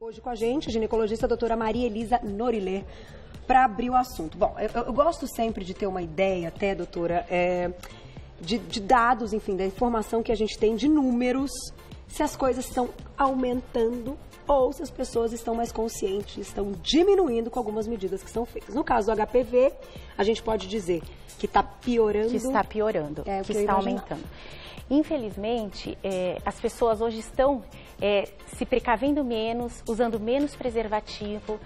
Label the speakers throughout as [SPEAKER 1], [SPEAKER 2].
[SPEAKER 1] Hoje com a gente, a ginecologista doutora Maria Elisa Norilê, para abrir o assunto. Bom, eu gosto sempre de ter uma ideia, até, doutora, de dados, enfim, da informação que a gente tem de números, se as coisas estão aumentando ou se as pessoas estão mais conscientes, estão diminuindo com algumas medidas que são feitas. No caso do HPV, a gente pode dizer que está piorando.
[SPEAKER 2] Que está piorando, que está aumentando. Infelizmente, as pessoas hoje estão se precavendo menos, usando menos preservativo.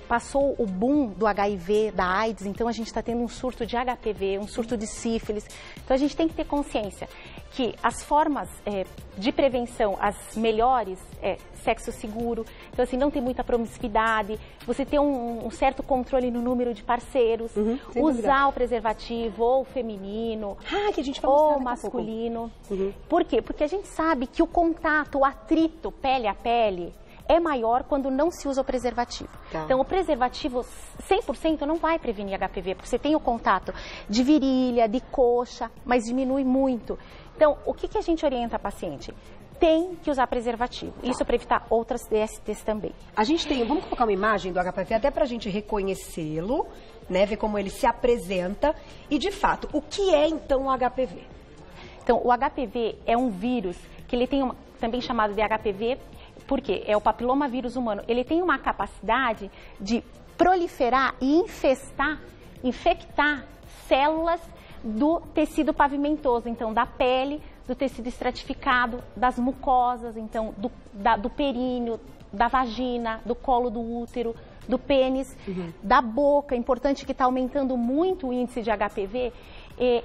[SPEAKER 2] Passou o boom do HIV, da AIDS, então a gente está tendo um surto de HPV, um surto de sífilis. Então a gente tem que ter consciência que as formas de prevenção, as melhores, sexo seguro, então assim, não ter muita promiscuidade, você ter um certo controle no número de parceiros, usar o preservativo ou feminino,
[SPEAKER 1] que a gente vai
[SPEAKER 2] ou masculino. Por quê? Porque a gente sabe que o contato, o atrito pele a pele é maior quando não se usa o preservativo. Então, o preservativo 100% não vai prevenir HPV, porque você tem o contato de virilha, de coxa, mas diminui muito. Então, o que a gente orienta a paciente? Tem que usar preservativo. Isso para evitar outras DSTs também.
[SPEAKER 1] A gente tem, vamos colocar uma imagem do HPV até para a gente reconhecê-lo, né, ver como ele se apresenta e, de fato, o que é então o HPV?
[SPEAKER 2] Então, o HPV é um vírus que ele tem também chamado de HPV, porque é o papilomavírus humano. Ele tem uma capacidade de proliferar e infectar células do tecido pavimentoso, então da pele, do tecido estratificado, das mucosas, então do períneo, da vagina, do colo do útero, do pênis, da boca. Importante que está aumentando muito o índice de HPV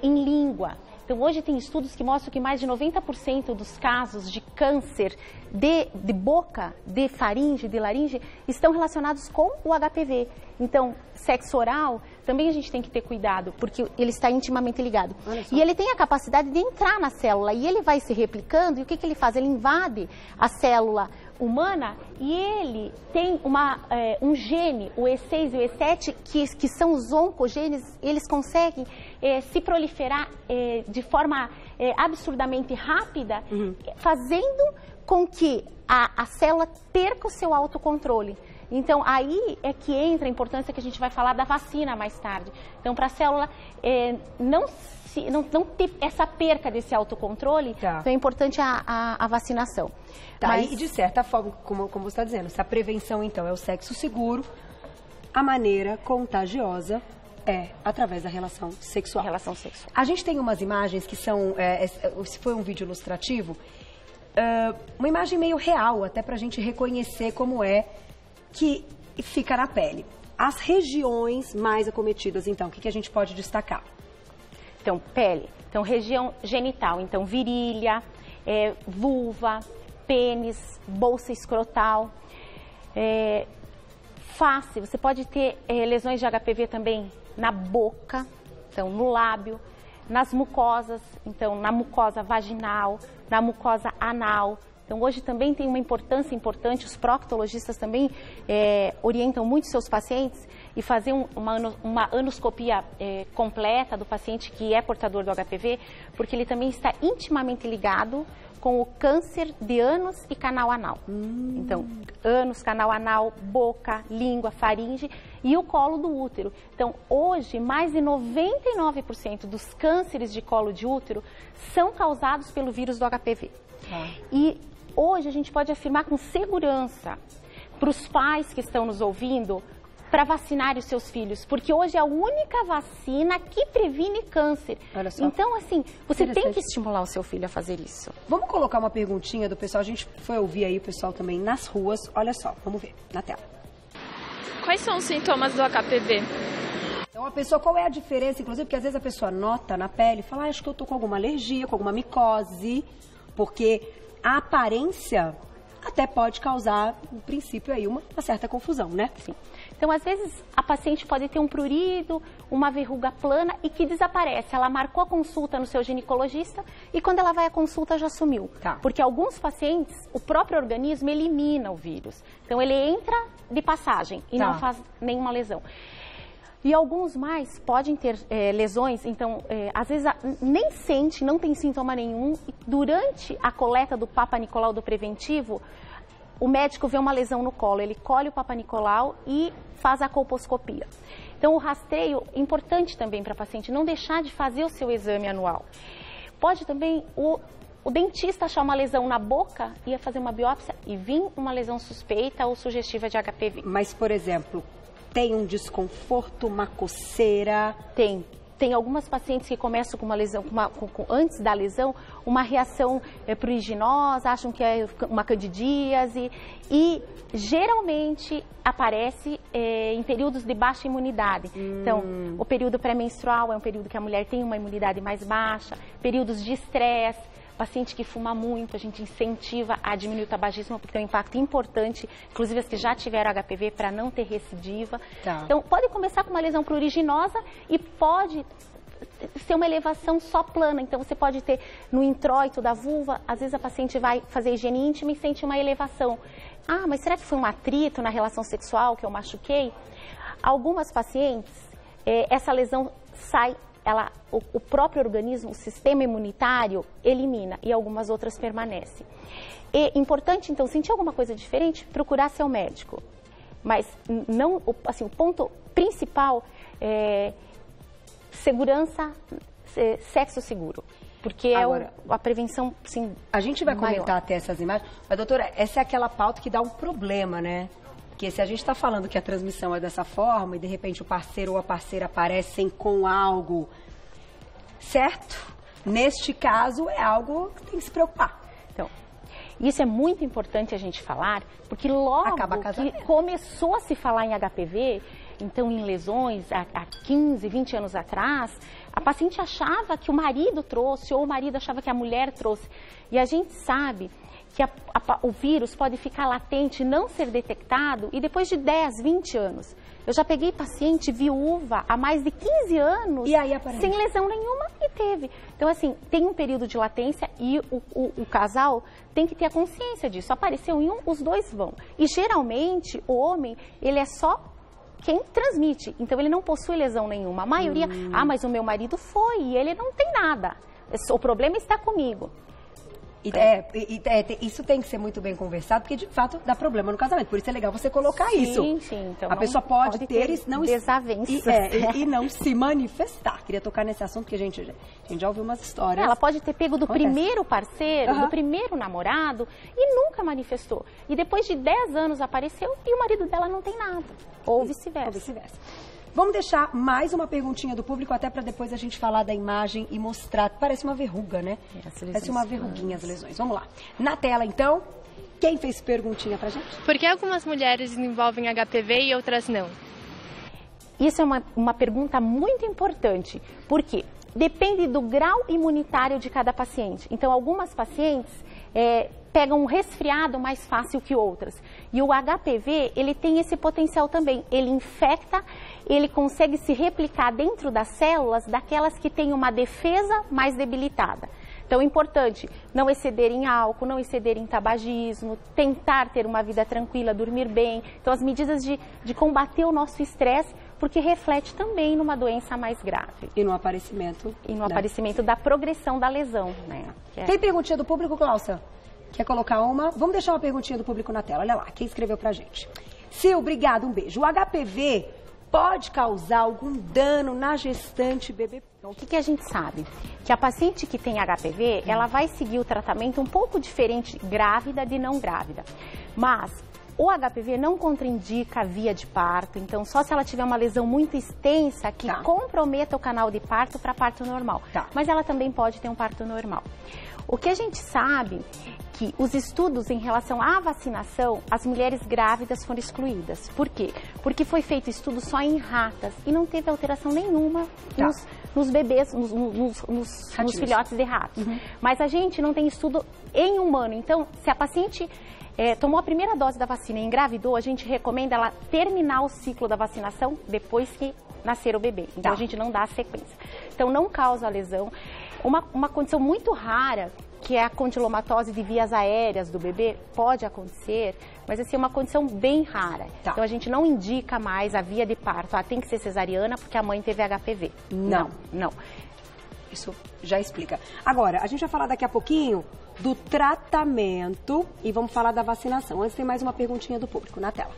[SPEAKER 2] em língua. Então, hoje tem estudos que mostram que mais de 90% dos casos de câncer de boca, de faringe, de laringe, estão relacionados com o HPV. Então, sexo oral, também a gente tem que ter cuidado, porque ele está intimamente ligado. E ele tem a capacidade de entrar na célula, e ele vai se replicando, e o que ele faz? Ele invade a célula humana e ele tem um gene, o E6 e o E7, que são os oncogenes, eles conseguem se proliferar de forma absurdamente rápida, fazendo com que a célula perca o seu autocontrole. Então, aí é que entra a importância que a gente vai falar da vacina mais tarde. Então, para a célula não ter essa perca desse autocontrole, então é importante a vacinação.
[SPEAKER 1] Mas, e de certa forma, como você está dizendo, se a prevenção, então, é o sexo seguro, a maneira contagiosa é através da relação sexual. A gente tem umas imagens que são, se foi um vídeo ilustrativo, uma imagem meio real, até para a gente reconhecer como é que fica na pele. As regiões mais acometidas, então, o que a gente pode destacar?
[SPEAKER 2] Então, pele. Então, região genital. Então, virilha, vulva, pênis, bolsa escrotal, face. Você pode ter lesões de HPV também na boca, então, no lábio, nas mucosas, então, na mucosa vaginal, na mucosa anal. Então, hoje também tem uma importância importante, os proctologistas também orientam muito seus pacientes e fazer uma anoscopia completa do paciente que é portador do HPV, porque ele também está intimamente ligado com o câncer de ânus e canal anal. Então, ânus, canal anal, boca, língua, faringe e o colo do útero. Então, hoje, mais de 99% dos cânceres de colo de útero são causados pelo vírus do HPV. E hoje a gente pode afirmar com segurança para os pais que estão nos ouvindo para vacinar os seus filhos, porque hoje é a única vacina que previne câncer.
[SPEAKER 1] Olha só.
[SPEAKER 2] Então, assim, você tem que estimular o seu filho a fazer isso.
[SPEAKER 1] Vamos colocar uma perguntinha do pessoal, a gente foi ouvir aí o pessoal também nas ruas. Olha só, vamos ver na tela.
[SPEAKER 3] Quais são os sintomas do HPV?
[SPEAKER 1] Então, a pessoa, qual é a diferença? Inclusive, porque às vezes a pessoa nota na pele e fala, acho que eu tô com alguma alergia, com alguma micose, porque a aparência até pode causar, no princípio, aí uma certa confusão, né?
[SPEAKER 2] Sim. Então, às vezes, a paciente pode ter um prurido, uma verruga plana e que desaparece. Ela marcou a consulta no seu ginecologista e quando ela vai à consulta já sumiu. Porque alguns pacientes, o próprio organismo elimina o vírus. Então, ele entra de passagem e não faz nenhuma lesão. E alguns mais podem ter lesões, então, às vezes nem sente, não tem sintoma nenhum. E durante a coleta do Papa Nicolau do preventivo, o médico vê uma lesão no colo, ele colhe o Papa Nicolau e faz a colposcopia. Então, o rastreio é importante também para a paciente não deixar de fazer o seu exame anual. Pode também o dentista achar uma lesão na boca, ia fazer uma biópsia e vir uma lesão suspeita ou sugestiva de HPV.
[SPEAKER 1] Mas, por exemplo, tem um desconforto, uma coceira?
[SPEAKER 2] Tem algumas pacientes que começam com uma lesão, antes da lesão, uma reação pruriginosa, acham que é uma candidíase e geralmente aparece em períodos de baixa imunidade. Então, o período pré-menstrual é um período que a mulher tem uma imunidade mais baixa, períodos de estresse. Paciente que fuma muito, a gente incentiva a diminuir o tabagismo, porque tem um impacto importante, inclusive as que já tiveram HPV, para não ter recidiva.
[SPEAKER 1] Tá.
[SPEAKER 2] Então, pode começar com uma lesão pruriginosa e pode ser uma elevação só plana. Então, você pode ter no introito da vulva, às vezes a paciente vai fazer higiene íntima e sente uma elevação. Ah, mas será que foi um atrito na relação sexual que eu machuquei? Algumas pacientes, essa lesão sai... o próprio organismo, o sistema imunitário, elimina e algumas outras permanecem. É importante, então, sentir alguma coisa diferente, procurar seu médico. Mas não, assim, o ponto principal é segurança, sexo seguro. Porque agora, a prevenção, sim,
[SPEAKER 1] a gente vai comentar até essas imagens, mas, doutora, essa é aquela pauta que dá um problema, né? Porque se a gente está falando que a transmissão é dessa forma e de repente o parceiro ou a parceira aparecem com algo, certo? Neste caso é algo que tem que se preocupar.
[SPEAKER 2] Então, isso é muito importante a gente falar, porque logo que começou a se falar em HPV, então em lesões, há 15, 20 anos atrás, a paciente achava que o marido trouxe ou o marido achava que a mulher trouxe. E a gente sabe que o vírus pode ficar latente, não ser detectado, e depois de 10, 20 anos. Eu já peguei paciente viúva há mais de 15 anos,
[SPEAKER 1] e aí,
[SPEAKER 2] sem lesão nenhuma, e teve. Então, assim, tem um período de latência e o casal tem que ter a consciência disso. Apareceu em um, os dois vão. E, geralmente, o homem, ele é só quem transmite. Então, ele não possui lesão nenhuma. A maioria, mas o meu marido foi e ele não tem nada. O problema está comigo.
[SPEAKER 1] Isso tem que ser muito bem conversado, porque de fato dá problema no casamento. Por isso é legal você colocar isso.
[SPEAKER 2] Sim, então
[SPEAKER 1] a pessoa pode ter
[SPEAKER 2] desavenças.
[SPEAKER 1] E não se manifestar. Queria tocar nesse assunto, porque a gente já ouviu umas histórias.
[SPEAKER 2] Ela pode ter pego do primeiro parceiro, do primeiro namorado, e nunca manifestou. E depois de 10 anos apareceu e o marido dela não tem nada. Ou vice-versa.
[SPEAKER 1] Vamos deixar mais uma perguntinha do público, até para depois a gente falar da imagem e mostrar. Parece uma verruga, né? Parece uma verruguinha as lesões. Vamos lá. Na tela, então, quem fez perguntinha pra gente?
[SPEAKER 3] Por que algumas mulheres desenvolvem HPV e outras não?
[SPEAKER 2] Isso é uma pergunta muito importante. Por quê? Depende do grau imunitário de cada paciente. Então, algumas pacientes pegam um resfriado mais fácil que outras. E o HPV, ele tem esse potencial também. Ele infecta, ele consegue se replicar dentro das células daquelas que têm uma defesa mais debilitada. Então, é importante não exceder em álcool, não exceder em tabagismo, tentar ter uma vida tranquila, dormir bem. Então, as medidas de combater o nosso estresse, porque reflete também numa doença mais grave.
[SPEAKER 1] E no aparecimento.
[SPEAKER 2] E no aparecimento da progressão da lesão, né?
[SPEAKER 1] Tem perguntinha do público, Cláudia? Quer colocar uma? Vamos deixar uma perguntinha do público na tela. Olha lá, quem escreveu pra gente. Sil, obrigado, um beijo. O HPV pode causar algum dano na gestante bebê?
[SPEAKER 2] O que a gente sabe? Que a paciente que tem HPV, ela vai seguir o tratamento um pouco diferente grávida de não grávida. Mas o HPV não contraindica a via de parto, então só se ela tiver uma lesão muito extensa que comprometa o canal de parto para parto normal. Mas ela também pode ter um parto normal. O que a gente sabe que os estudos em relação à vacinação, as mulheres grávidas foram excluídas. Por quê? Porque foi feito estudo só em ratas e não teve alteração nenhuma nos bebês, nos filhotes de ratos. Mas a gente não tem estudo em humano. Então, se a paciente tomou a primeira dose da vacina e engravidou, a gente recomenda ela terminar o ciclo da vacinação depois que nascer o bebê. Então, a gente não dá a sequência. Então, não causa lesão. Uma condição muito rara, que é a condilomatose de vias aéreas do bebê, pode acontecer, mas assim, é uma condição bem rara. Então, a gente não indica mais a via de parto. Tem que ser cesariana porque a mãe teve HPV.
[SPEAKER 1] Não. Isso já explica. Agora, a gente vai falar daqui a pouquinho do tratamento e vamos falar da vacinação. Antes tem mais uma perguntinha do público na tela.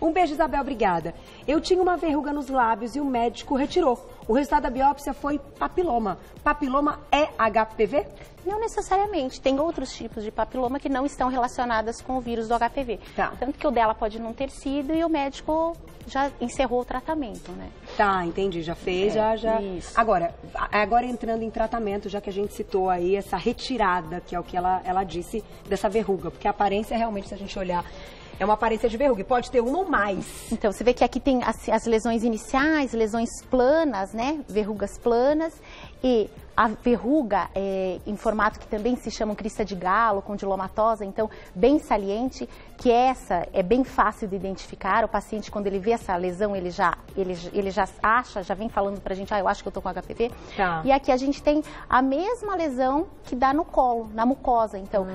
[SPEAKER 1] Um beijo, Isabel, obrigada. Eu tinha uma verruga nos lábios e o médico retirou. O resultado da biópsia foi papiloma. Papiloma é HPV?
[SPEAKER 2] Não necessariamente. Tem outros tipos de papiloma que não estão relacionadas com o vírus do HPV.
[SPEAKER 1] Tá.
[SPEAKER 2] Tanto que o dela pode não ter sido e o médico já encerrou o tratamento, né?
[SPEAKER 1] Tá, entendi. Já fez, já.
[SPEAKER 2] Isso.
[SPEAKER 1] Agora entrando em tratamento, já que a gente citou aí essa retirada, que é o que ela disse, dessa verruga. Porque a aparência, realmente, se a gente olhar, é uma aparência de verruga e pode ter uma ou mais.
[SPEAKER 2] Então, você vê que aqui tem as lesões iniciais, lesões planas, né? Verrugas planas e a verruga em formato que também se chama crista de galo, condilomatosa, então bem saliente, que essa é bem fácil de identificar. O paciente, quando ele vê essa lesão, ele já acha, já vem falando pra gente, eu acho que eu tô com HPV.
[SPEAKER 1] Tá.
[SPEAKER 2] E aqui a gente tem a mesma lesão que dá no colo, na mucosa. Então,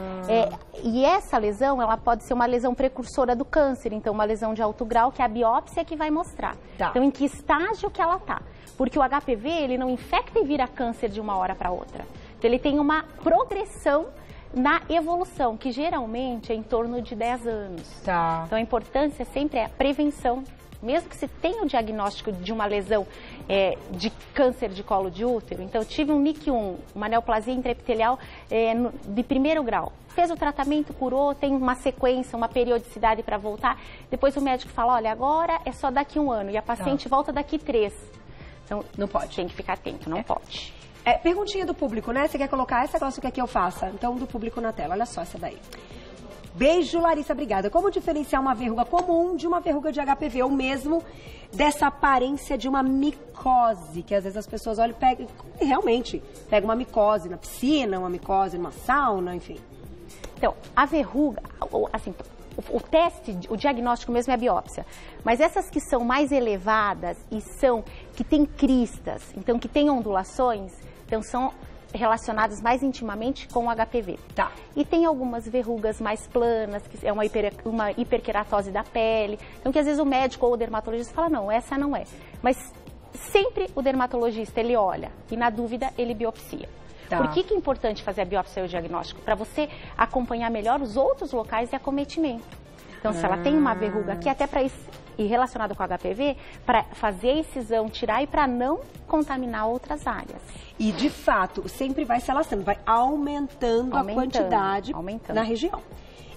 [SPEAKER 2] e essa lesão, ela pode ser uma lesão precursora do câncer, então uma lesão de alto grau, que é a biópsia que vai mostrar.
[SPEAKER 1] Tá.
[SPEAKER 2] Então, em que estágio que ela tá. Porque o HPV, ele não infecta e vira câncer de uma hora para outra. Então, ele tem uma progressão na evolução, que geralmente é em torno de 10 anos.
[SPEAKER 1] Tá.
[SPEAKER 2] Então, a importância sempre é a prevenção. Mesmo que você tenha o diagnóstico de uma lesão de câncer de colo de útero, então eu tive um NIC1, uma neoplasia intraepitelial de primeiro grau. Fez o tratamento, curou, tem uma sequência, uma periodicidade para voltar. Depois o médico fala, olha, agora é só daqui 1 ano e a paciente volta daqui 3. Então,
[SPEAKER 1] não pode.
[SPEAKER 2] Tem que ficar atento, não pode.
[SPEAKER 1] Perguntinha do público, né? Você quer colocar esse negócio que aqui eu faça? Então, do público na tela. Olha só essa daí. Beijo, Larissa, obrigada. Como diferenciar uma verruga comum de uma verruga de HPV? Ou mesmo dessa aparência de uma micose, que às vezes as pessoas olham e pegam, realmente, pega uma micose na piscina, uma micose numa sauna, enfim.
[SPEAKER 2] Então, a verruga, assim, o teste, o diagnóstico mesmo é a biópsia. Mas essas que são mais elevadas e que têm cristas, então que têm ondulações, então são relacionadas mais intimamente com o HPV.
[SPEAKER 1] Tá.
[SPEAKER 2] E tem algumas verrugas mais planas, que é uma hiperqueratose da pele, então que às vezes o médico ou o dermatologista fala, não, essa não é. Mas sempre o dermatologista, ele olha e na dúvida ele biopsia.
[SPEAKER 1] Tá.
[SPEAKER 2] Por que é importante fazer a biópsia e o diagnóstico? Para você acompanhar melhor os outros locais de acometimento. Então, se ela tem uma verruga aqui, até para isso, e relacionado com HPV, para fazer a incisão, tirar e para não contaminar outras áreas.
[SPEAKER 1] E, de fato, sempre vai se alastrando, vai aumentando a quantidade na região.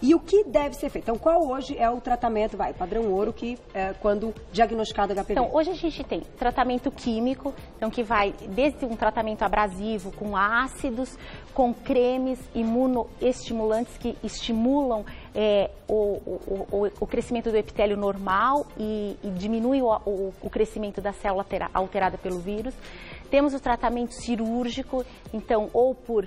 [SPEAKER 1] E o que deve ser feito? Então, qual hoje é o tratamento, padrão ouro, que quando diagnosticado HPV?
[SPEAKER 2] Então, hoje a gente tem tratamento químico, então que vai desde um tratamento abrasivo com ácidos, com cremes imunoestimulantes que estimulam o crescimento do epitélio normal e diminui o crescimento da célula alterada pelo vírus. Temos o tratamento cirúrgico, então, ou por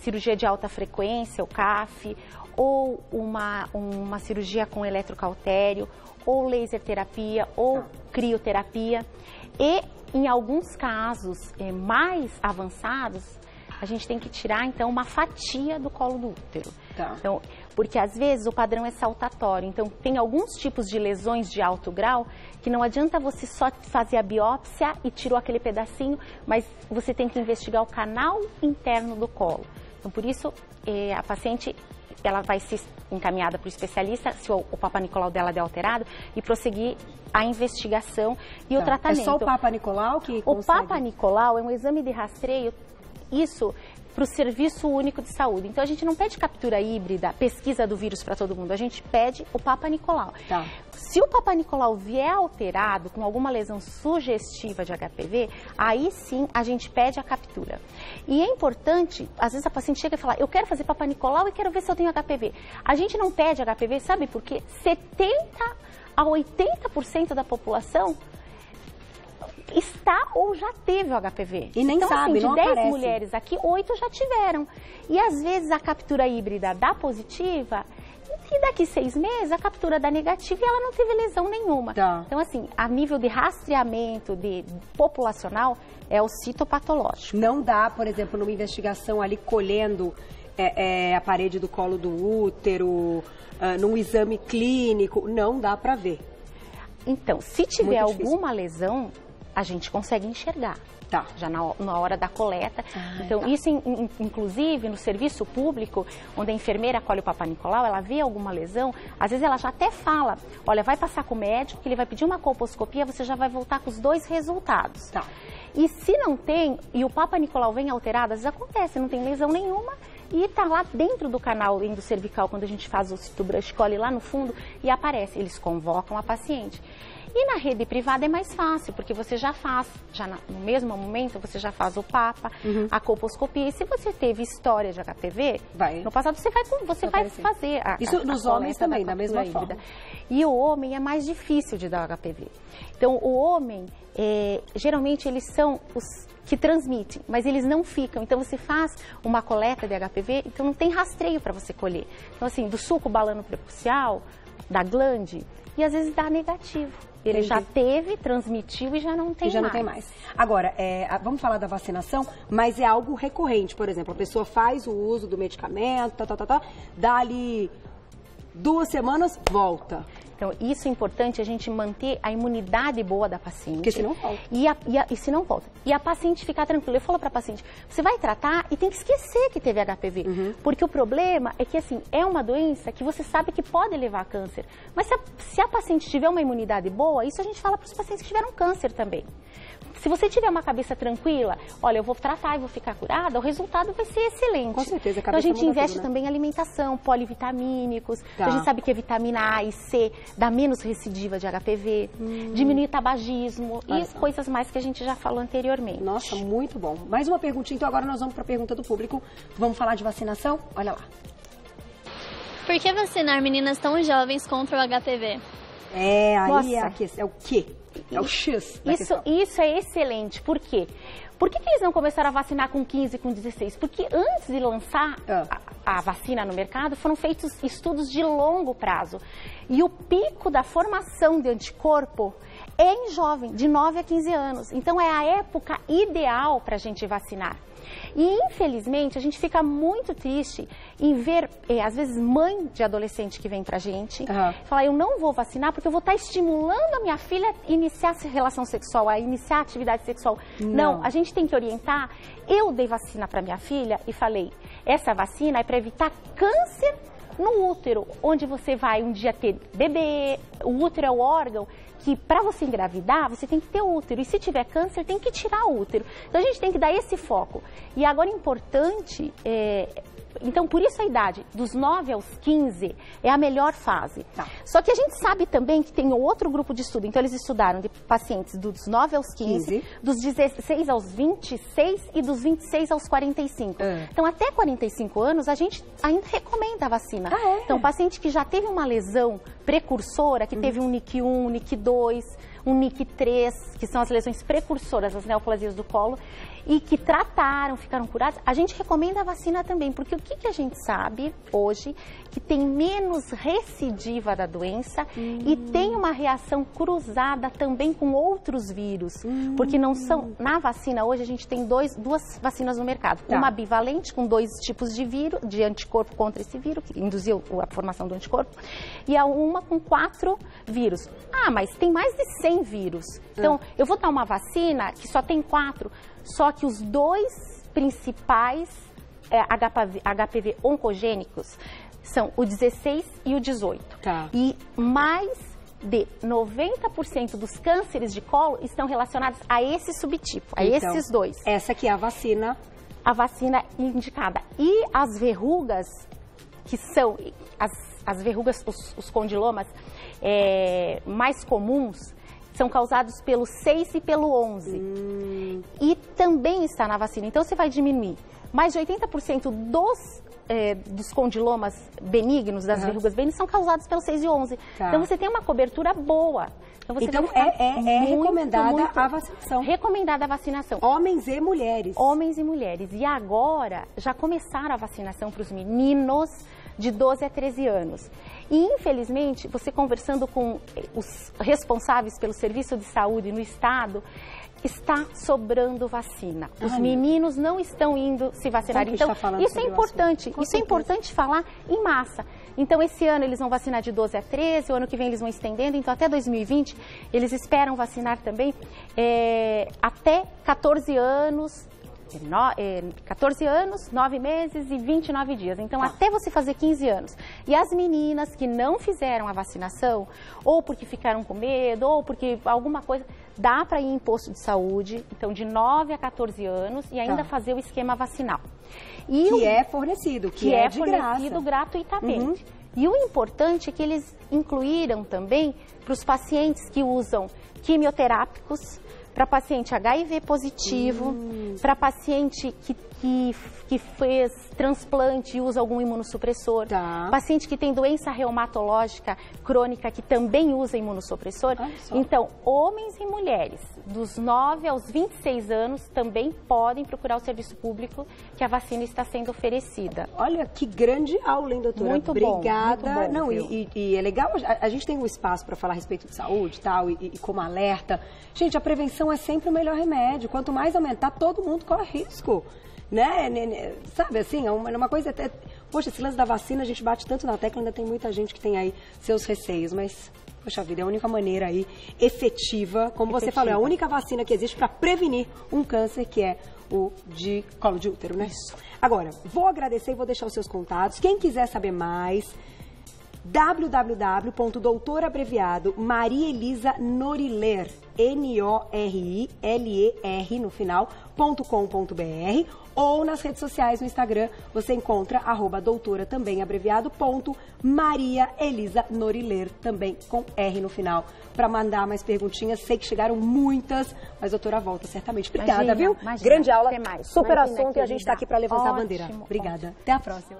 [SPEAKER 2] cirurgia de alta frequência, o CAF, ou uma cirurgia com eletrocautério, ou laser terapia, ou crioterapia. E, em alguns casos mais avançados, a gente tem que tirar, então, uma fatia do colo do útero.
[SPEAKER 1] Tá.
[SPEAKER 2] Então, porque, às vezes, o padrão é saltatório. Então, tem alguns tipos de lesões de alto grau que não adianta você só fazer a biópsia e tirou aquele pedacinho, mas você tem que investigar o canal interno do colo. Então, por isso, a paciente ela vai ser encaminhada para o especialista, se o Papa Nicolau dela der alterado, e prosseguir a investigação e o tratamento.
[SPEAKER 1] É só o Papa Nicolau que consegue?
[SPEAKER 2] O Papa Nicolau é um exame de rastreio, isso para o Serviço Único de Saúde. Então, a gente não pede captura híbrida, pesquisa do vírus para todo mundo, a gente pede o Papa Nicolau.
[SPEAKER 1] Tá.
[SPEAKER 2] Se o Papa Nicolau vier alterado com alguma lesão sugestiva de HPV, aí sim a gente pede a captura. E é importante, às vezes a paciente chega e fala, eu quero fazer Papa Nicolau e quero ver se eu tenho HPV. A gente não pede HPV, sabe por quê? 70% a 80% da população está ou já teve o HPV.
[SPEAKER 1] E nem
[SPEAKER 2] então,
[SPEAKER 1] sabe,
[SPEAKER 2] assim,
[SPEAKER 1] não
[SPEAKER 2] de 10
[SPEAKER 1] aparece.
[SPEAKER 2] mulheres aqui, 8 já tiveram. E às vezes a captura híbrida dá positiva e daqui 6 meses a captura dá negativa e ela não teve lesão nenhuma.
[SPEAKER 1] Tá.
[SPEAKER 2] Então, assim, a nível de rastreamento populacional é o citopatológico.
[SPEAKER 1] Não dá, por exemplo, numa investigação ali colhendo a parede do colo do útero, num exame clínico, não dá para ver.
[SPEAKER 2] Então, se tiver alguma lesão, a gente consegue enxergar.
[SPEAKER 1] Tá.
[SPEAKER 2] Já na hora da coleta. Então, isso, inclusive, no serviço público, onde a enfermeira colhe o Papa Nicolau, ela vê alguma lesão, às vezes ela já até fala, olha, vai passar com o médico, que ele vai pedir uma colposcopia, você já vai voltar com os 2 resultados.
[SPEAKER 1] Tá.
[SPEAKER 2] E se não tem, e o Papa Nicolau vem alterado, às vezes acontece, não tem lesão nenhuma, e tá lá dentro do canal endocervical, quando a gente faz o citobrush, colhe lá no fundo, e aparece, eles convocam a paciente. E na rede privada é mais fácil, porque você já faz, no mesmo momento, você já faz o Papa, a colposcopia. E se você teve história de HPV, no passado você vai fazer
[SPEAKER 1] isso nos homens também, da mesma forma.
[SPEAKER 2] E o homem é mais difícil de dar HPV. Então, o homem, geralmente, eles são os que transmitem, mas eles não ficam. Então, você faz uma coleta de HPV, então não tem rastreio para você colher. Então, assim, do suco balano-prepucial, da glande, e às vezes dá negativo. Ele já teve, transmitiu e já não tem mais.
[SPEAKER 1] Não tem mais. Agora, vamos falar da vacinação, mas é algo recorrente. Por exemplo, a pessoa faz o uso do medicamento, dá ali 2 semanas, volta.
[SPEAKER 2] Então, isso é importante a gente manter a imunidade boa da paciente.
[SPEAKER 1] Porque senão volta.
[SPEAKER 2] E se não volta. E a paciente ficar tranquila. Eu falo para a paciente, você vai tratar e tem que esquecer que teve HPV. Porque o problema é que, assim, é uma doença que você sabe que pode levar a câncer. Mas se a paciente tiver uma imunidade boa, isso a gente fala para os pacientes que tiveram câncer também. Se você tiver uma cabeça tranquila, olha, eu vou tratar e vou ficar curada, o resultado vai ser excelente.
[SPEAKER 1] Com certeza,
[SPEAKER 2] então a gente investe também em alimentação, polivitamínicos, a gente sabe que a vitamina A e C dá menos recidiva de HPV, diminui o tabagismo e coisas mais que a gente já falou anteriormente.
[SPEAKER 1] Nossa, muito bom. Mais uma perguntinha, então agora nós vamos para a pergunta do público. Vamos falar de vacinação? Olha lá.
[SPEAKER 4] Por que vacinar meninas tão jovens contra o HPV?
[SPEAKER 1] Aí é o quê? É o X da questão.
[SPEAKER 2] Isso é excelente. Por quê? Por que eles não começaram a vacinar com 15, com 16? Porque antes de lançar a vacina no mercado, foram feitos estudos de longo prazo. E o pico da formação de anticorpo é em jovem, de 9 a 15 anos. Então, é a época ideal para a gente vacinar. E, infelizmente, a gente fica muito triste em ver, às vezes, mãe de adolescente que vem pra gente, falar, eu não vou vacinar porque eu vou estar estimulando a minha filha a iniciar a relação sexual, a iniciar a atividade sexual. Não, a gente tem que orientar. Eu dei vacina pra minha filha e falei, essa vacina é para evitar câncer no útero, onde você vai um dia ter bebê, o útero é o órgão que para você engravidar, você tem que ter útero. E se tiver câncer, tem que tirar o útero. Então, a gente tem que dar esse foco. E agora, importante, então, por isso a idade dos 9 aos 15 é a melhor fase. Só que a gente sabe também que tem outro grupo de estudo. Então, eles estudaram de pacientes dos 9 aos 15, dos 16 aos 26 e dos 26 aos 45. Então, até 45 anos, a gente ainda recomenda a vacina. Então, paciente que já teve uma lesão precursora, que teve um NIC1, um NIC2, um NIC3, que são as lesões precursoras, as neoplasias do colo, e que trataram, ficaram curados, a gente recomenda a vacina também, porque o que a gente sabe hoje, que tem menos recidiva da doença e tem uma reação cruzada também com outros vírus, porque não são, na vacina hoje a gente tem duas vacinas no mercado, uma bivalente com 2 tipos de vírus, de anticorpo contra esse vírus, que induziu a formação do anticorpo, e uma com 4 vírus. Mas tem mais de 100 vírus, então eu vou dar uma vacina que só tem 4, só que os 2 principais HPV oncogênicos são o 16 e o 18. E mais de 90% dos cânceres de colo estão relacionados a esse subtipo, a esses 2.
[SPEAKER 1] Essa aqui é a vacina.
[SPEAKER 2] A vacina indicada. E as verrugas, que são as verrugas, os condilomas mais comuns, são causados pelo 6 e pelo 11. E também está na vacina. Então, você vai diminuir. Mais de 80% dos condilomas benignos, das verrugas benignas, são causados pelo 6 e 11. Então, você tem uma cobertura boa. Então,
[SPEAKER 1] recomendada a vacinação.
[SPEAKER 2] Recomendada a vacinação.
[SPEAKER 1] Homens e mulheres.
[SPEAKER 2] Homens e mulheres. E agora, já começaram a vacinação para os meninos de 12 a 13 anos. E, infelizmente, você conversando com os responsáveis pelo serviço de saúde no estado, está sobrando vacina. Os meninos não estão indo se vacinar. Então, isso é importante falar em massa. Então, esse ano eles vão vacinar de 12 a 13, o ano que vem eles vão estendendo. Então, até 2020, eles esperam vacinar também até 14 anos, 9 meses e 29 dias. Então, até você fazer 15 anos. E as meninas que não fizeram a vacinação, ou porque ficaram com medo, ou porque alguma coisa, dá para ir em posto de saúde, então de 9 a 14 anos, e ainda fazer o esquema vacinal.
[SPEAKER 1] Que é fornecido, que é de
[SPEAKER 2] fornecido gratuitamente. E o importante é que eles incluíram também para os pacientes que usam quimioterápicos, para paciente HIV positivo, para paciente que fez transplante e usa algum imunossupressor, paciente que tem doença reumatológica crônica que também usa imunossupressor. Então, homens e mulheres dos 9 aos 26 anos também podem procurar o serviço público que a vacina está sendo oferecida.
[SPEAKER 1] Olha, que grande aula, hein, doutora?
[SPEAKER 2] Muito
[SPEAKER 1] Obrigada.
[SPEAKER 2] Bom, muito bom,
[SPEAKER 1] não, e é legal, a gente tem um espaço para falar a respeito de saúde e como alerta. Gente, a prevenção é sempre o melhor remédio. Quanto mais aumentar, todo mundo corre risco. Né? Sabe assim, é uma coisa até... Poxa, esse lance da vacina, a gente bate tanto na tecla, ainda tem muita gente que tem aí seus receios, mas... Poxa vida, é a única maneira aí efetiva, como você falou, é a única vacina que existe para prevenir um câncer, que é o de colo de útero, né? Isso. Agora, vou agradecer e vou deixar os seus contatos. Quem quiser saber mais, www.doutorabreviado Maria Elisa Noriler, N-O-R-I-L-E-R no final, .com.br, ou nas redes sociais no Instagram você encontra @doutora também abreviado Maria Elisa Noriler também com R no final, para mandar mais perguntinhas. Sei que chegaram muitas, mas a doutora volta certamente. Obrigada, viu? Grande aula, super assunto, e a gente está aqui para levantar a bandeira. Obrigada. Até a próxima.